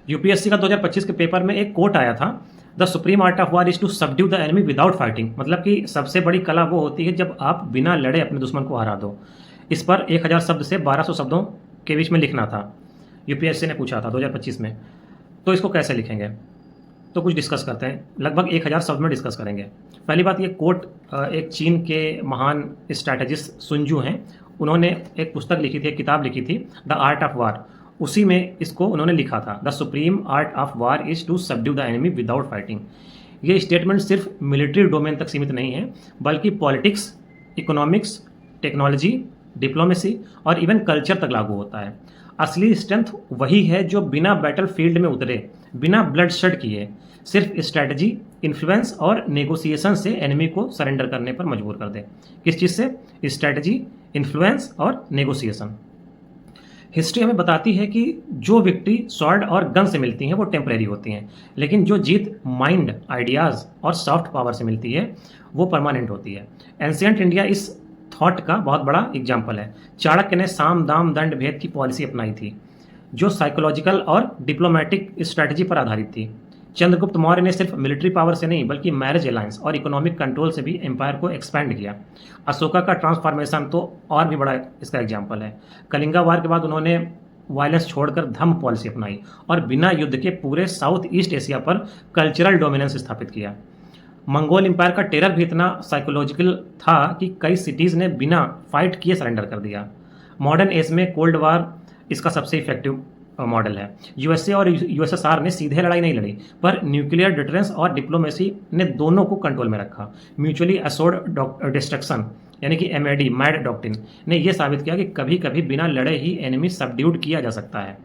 UPSC का 2025 के paper में एक कोट आया था, the supreme art of war is to subdue the enemy without fighting. मतलब कि सबसे बड़ी कला वो होती है जब आप बिना लड़े अपने दुश्मन को हरा दो। इस पर 1000 शब्द से 1200 शब्दों के बीच में लिखना था। यूपीएससी ने पूछा था 2025 में। तो इसको कैसे लिखेंगे, तो कुछ डिस्कस करते हैं। लगभग 1000 शब्द में डिस्कस करेंगे। पहली बात, ये कोट एक चीन के महान स्ट्रैटेजिस्ट सुनजू हैं, उन्होंने एक पुस्तक लिखी थी, एक किताब लिखी थी, द आर्ट ऑफ वार। उसी में इसको उन्होंने लिखा था, the supreme art of war is to subdue the enemy without fighting. ये स्टेटमेंट सिर्फ मिलिट्री डोमेन तक सीमित नहीं है, बल्कि पॉलिटिक्स, इकोनॉमिक्स, टेक्नोलॉजी, डिप्लोमेसी और इवन कल्चर तक लागू होता है। असली स्ट्रेंथ वही है जो बिना बैटल फील्ड में उतरे, बिना ब्लड शेड किए, सिर्फ स्ट्रैटेजी, इन्फ्लुएंस और नेगोशिएशन से एनिमी को सरेंडर करने पर मजबूर कर दे। किस चीज़ से? स्ट्रैटेजी, इन्फ्लुएंस और नेगोशिएशन। हिस्ट्री हमें बताती है कि जो विक्ट्री स्वॉर्ड और गन से मिलती हैं वो टेम्परेरी होती हैं, लेकिन जो जीत माइंड, आइडियाज़ और सॉफ्ट पावर से मिलती है वो परमानेंट होती है। एंशियंट इंडिया इस थॉट का बहुत बड़ा एग्जाम्पल है। चाणक्य ने साम दाम दंड भेद की पॉलिसी अपनाई थी, जो साइकोलॉजिकल और डिप्लोमेटिक स्ट्रैटेजी पर आधारित थी। चंद्रगुप्त मौर्य ने सिर्फ मिलिट्री पावर से नहीं, बल्कि मैरिज अलायंस और इकोनॉमिक कंट्रोल से भी एम्पायर को एक्सपैंड किया। अशोका का ट्रांसफॉर्मेशन तो और भी बड़ा इसका एग्जाम्पल है। कलिंगा वार के बाद उन्होंने वायलेंस छोड़कर धम्म पॉलिसी अपनाई और बिना युद्ध के पूरे साउथ ईस्ट एशिया पर कल्चरल डोमिनेंस स्थापित किया। मंगोल एम्पायर का टेरर भी इतना साइकोलॉजिकल था कि कई सिटीज़ ने बिना फाइट किए सरेंडर कर दिया। मॉडर्न एज में कोल्ड वार इसका सबसे इफेक्टिव मॉडल है। यूएसए और यूएसएसआर ने सीधे लड़ाई नहीं लड़ी, पर न्यूक्लियर डिटरेंस और डिप्लोमेसी ने दोनों को कंट्रोल में रखा। म्यूचुअली असोर्ड डिस्ट्रक्शन यानी कि एमएडी, मैड डॉक्ट्रिन, ने यह साबित किया कि कभी कभी बिना लड़े ही एनिमी सबड्यूड किया जा सकता है।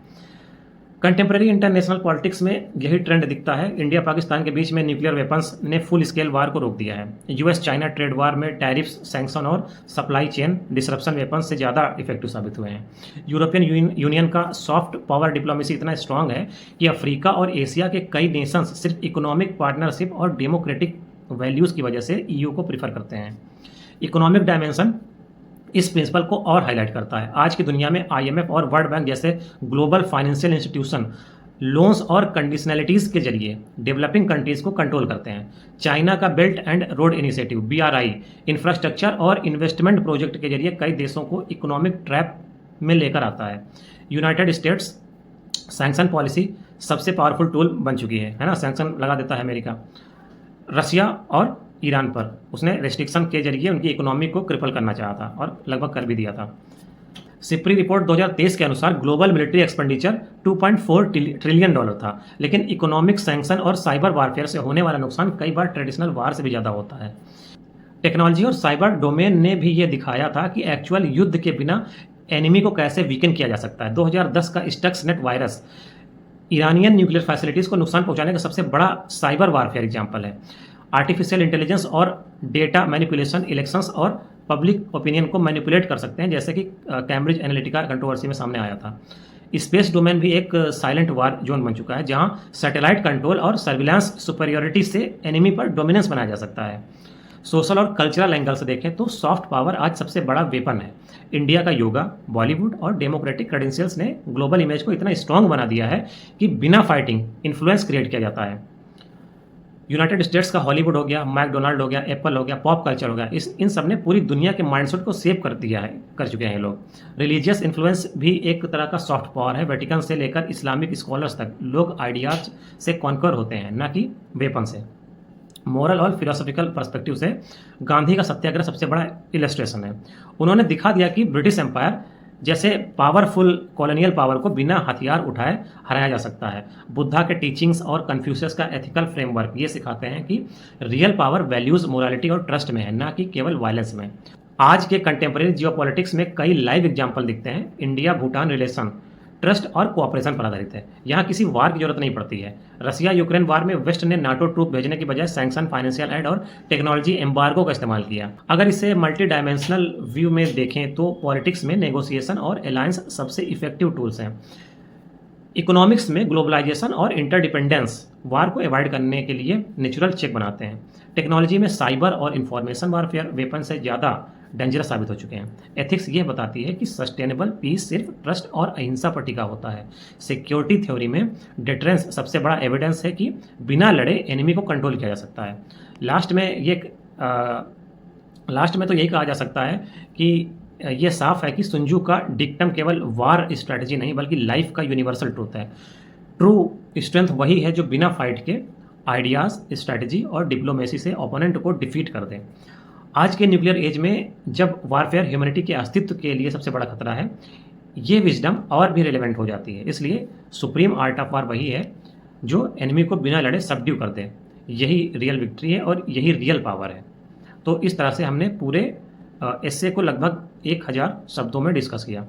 कंटेम्प्रेरी इंटरनेशनल पॉलिटिक्स में यही ट्रेंड दिखता है। इंडिया पाकिस्तान के बीच में न्यूक्लियर वेपन्स ने फुल स्केल वार को रोक दिया है। यूएस चाइना ट्रेड वार में टैरिफ्स, सैंक्शन और सप्लाई चेन डिसरप्शन वेपन्स से ज़्यादा इफेक्टिव साबित हुए हैं। यूरोपियन यूनियन का सॉफ्ट पावर डिप्लोमेसी इतना स्ट्रांग है कि अफ्रीका और एशिया के कई नेशंस सिर्फ इकोनॉमिक पार्टनरशिप और डेमोक्रेटिक वैल्यूज़ की वजह से ईयू को प्रीफर करते हैं। इकोनॉमिक डायमेंशन इस प्रिंसिपल को और हाईलाइट करता है। आज की दुनिया में आईएमएफ और वर्ल्ड बैंक जैसे ग्लोबल फाइनेंशियल इंस्टीट्यूशन लोन्स और कंडीशनलिटीज़ के जरिए डेवलपिंग कंट्रीज़ को कंट्रोल करते हैं। चाइना का belt and road initiative BRI infrastructure और इन्वेस्टमेंट प्रोजेक्ट के जरिए कई देशों को इकोनॉमिक ट्रैप में लेकर आता है। यूनाइटेड स्टेट्स सैंक्शन पॉलिसी सबसे पावरफुल टूल बन चुकी है ना। सैंक्शन लगा देता है अमेरिका रसिया और ईरान पर। उसने रेस्ट्रिक्शन के जरिए उनकी इकोनॉमी को क्रिपल करना चाहा था और लगभग कर भी दिया था। सिप्री रिपोर्ट 2023 के अनुसार ग्लोबल मिलिट्री एक्सपेंडिचर $2.4 ट्रिलियन था, लेकिन इकोनॉमिक सैंक्शन और साइबर वारफेयर से होने वाला नुकसान कई बार ट्रेडिशनल वार से भी ज़्यादा होता है। टेक्नोलॉजी और साइबर डोमेन ने भी ये दिखाया था कि एक्चुअल युद्ध के बिना एनिमी को कैसे वीकन किया जा सकता है। 2010 का Stuxnet virus Iranian nuclear facilities को नुकसान पहुंचाने का सबसे बड़ा साइबर वारफेयर एग्जाम्पल है। आर्टिफिशियल इंटेलिजेंस और डेटा मैनिपुलेशन इलेक्शंस और पब्लिक ओपिनियन को मैनिपुलेट कर सकते हैं, जैसे कि कैम्ब्रिज एनालिटिका कंट्रोवर्सी में सामने आया था। स्पेस डोमेन भी एक साइलेंट वार जोन बन चुका है, जहां सैटेलाइट कंट्रोल और सर्विलांस सुपरियोरिटी से एनिमी पर डोमिनेंस बनाया जा सकता है। सोशल और कल्चरल एंगल से देखें तो सॉफ्ट पावर आज सबसे बड़ा वेपन है। इंडिया का योगा, बॉलीवुड और डेमोक्रेटिक क्रेडेंशियल्स ने ग्लोबल इमेज को इतना स्ट्रांग बना दिया है कि बिना फाइटिंग इन्फ्लुएंस क्रिएट किया जाता है। यूनाइटेड स्टेट्स का हॉलीवुड हो गया, मैकडोनाल्ड हो गया, एप्पल हो गया, पॉप कल्चर हो गया, इन सब ने पूरी दुनिया के माइंडसेट को सेव कर चुके हैं ये लोग। रिलीजियस इन्फ्लुएंस भी एक तरह का सॉफ्ट पावर है। वेटिकन से लेकर इस्लामिक स्कॉलर्स तक लोग आइडियाज से कॉन्कर होते हैं, ना कि वेपन से। मॉरल और फिलोसॉफिकल पर्सपेक्टिव से गांधी का सत्याग्रह सबसे बड़ा इलस्ट्रेशन है। उन्होंने दिखा दिया कि ब्रिटिश एम्पायर जैसे पावरफुल कॉलोनियल पावर को बिना हथियार उठाए हराया जा सकता है। बुद्धा के टीचिंग्स और कन्फ्यूशियस का एथिकल फ्रेमवर्क ये सिखाते हैं कि रियल पावर वैल्यूज, मोरालिटी और ट्रस्ट में है, ना कि केवल वायलेंस में। आज के कंटेम्प्रेरी जियोपॉलिटिक्स में कई लाइव एग्जाम्पल दिखते हैं। इंडिया भूटान रिलेशन ट्रस्ट और कोऑपरेशन पर आधारित है। यहाँ किसी वार की जरूरत नहीं पड़ती है। रसिया यूक्रेन वार में वेस्ट ने नाटो ट्रूप भेजने की बजाय सैंक्शन, फाइनेंशियल एड और टेक्नोलॉजी एम्बार्गो का इस्तेमाल किया। अगर इसे मल्टी डायमेंशनल व्यू में देखें तो पॉलिटिक्स में नेगोशिएशन और अलायंस सबसे इफेक्टिव टूल्स हैं। इकोनॉमिक्स में ग्लोबलाइजेशन और इंटरडिपेंडेंस वार को अवॉइड करने के लिए नेचुरल चेक बनाते हैं। टेक्नोलॉजी में साइबर और इंफॉर्मेशन वारफेयर वेपन से ज़्यादा डेंजरस साबित हो चुके हैं। एथिक्स ये बताती है कि सस्टेनेबल पीस सिर्फ ट्रस्ट और अहिंसा पर टिका होता है। सिक्योरिटी थ्योरी में डिटरेंस सबसे बड़ा एविडेंस है कि बिना लड़े एनिमी को कंट्रोल किया जा सकता है। लास्ट में तो यही कहा जा सकता है कि ये साफ है कि सुंजू का डिक्टम केवल वार स्ट्रैटेजी नहीं बल्कि लाइफ का यूनिवर्सल ट्रूथ है। ट्रू स्ट्रेंथ वही है जो बिना फाइट के आइडियाज़, स्ट्रैटेजी और डिप्लोमेसी से ओपोनेंट को डिफीट कर दे। आज के न्यूक्लियर एज में जब वारफेयर ह्यूमैनिटी के अस्तित्व के लिए सबसे बड़ा खतरा है, ये विजडम और भी रिलेवेंट हो जाती है। इसलिए सुप्रीम आर्ट ऑफ वार वही है जो एनिमी को बिना लड़े सबड्यू कर दे। यही रियल विक्ट्री है और यही रियल पावर है। तो इस तरह से हमने पूरे एस्से को लगभग 1000 शब्दों में डिस्कस किया।